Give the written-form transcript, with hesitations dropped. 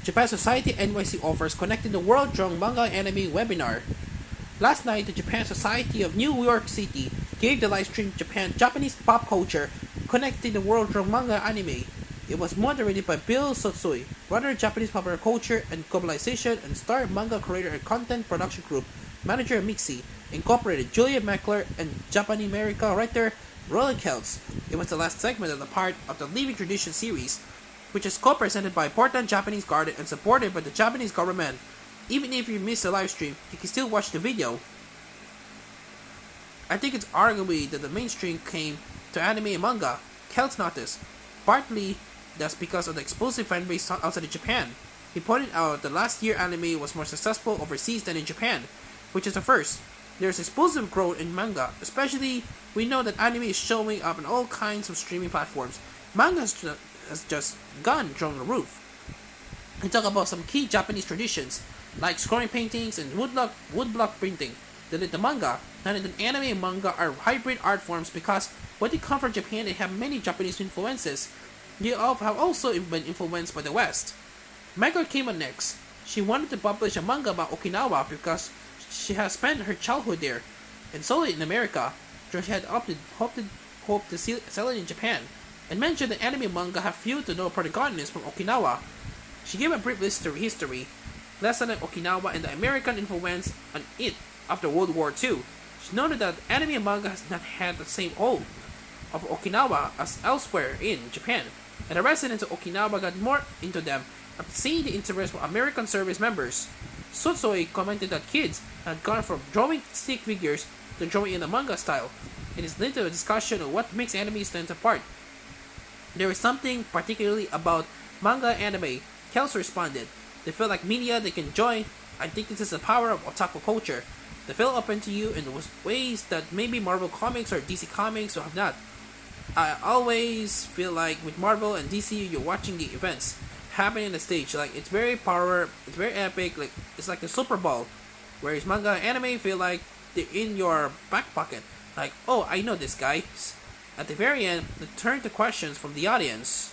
Japan Society NYC offers Connecting the World Strong Manga Anime webinar. Last night, the Japan Society of New York City gave the live stream Japanese pop culture Connecting the World Strong Manga Anime. It was moderated by Bill Sotsui, runner Japanese popular culture and globalization and star manga creator and content production group manager Mixi, Incorporated Julia Meckler and Japanese American writer Roland Kelts. It was the last segment of the part of the Living Tradition series, which is co-presented by Portland Japanese Garden and supported by the Japanese government. Even if you missed the live stream, you can still watch the video. I think it's arguably that the mainstream came to anime and manga, Kelts noticed. Partly that's because of the explosive fanbase outside of Japan. He pointed out that last year anime was more successful overseas than in Japan, which is a first. There's explosive growth in manga, especially we know that anime is showing up on all kinds of streaming platforms. Manga has just gone through the roof. He talked about some key Japanese traditions, like scrolling paintings and woodblock printing. That in the manga, and in the anime and manga are hybrid art forms because when they come from Japan, they have many Japanese influences. They have also been influenced by the West. Manga came on next. She wanted to publish a manga about Okinawa because she has spent her childhood there, and sold it in America. So she had hoped to sell it in Japan, and mentioned that anime and manga have few to no protagonists from Okinawa. She gave a brief history lesson on Okinawa and the American influence on it after World War II. She noted that anime and manga has not had the same hold of Okinawa as elsewhere in Japan, and the residents of Okinawa got more into them after seeing the interest of American service members. Sotsui commented that kids had gone from drawing stick figures to drawing in the manga style. It is led to a discussion of what makes anime stand apart. There is something particularly about manga anime, Kels responded. They feel like media they can join. I think this is the power of otaku culture. They feel open to you in ways that maybe Marvel Comics or DC Comics have not. I always feel like with Marvel and DC, you're watching the events happening on the stage. Like it's very epic. Like it's like the Super Bowl. Whereas manga anime feel like they're in your back pocket. Like, oh, I know this guy. At the very end, they turn to questions from the audience.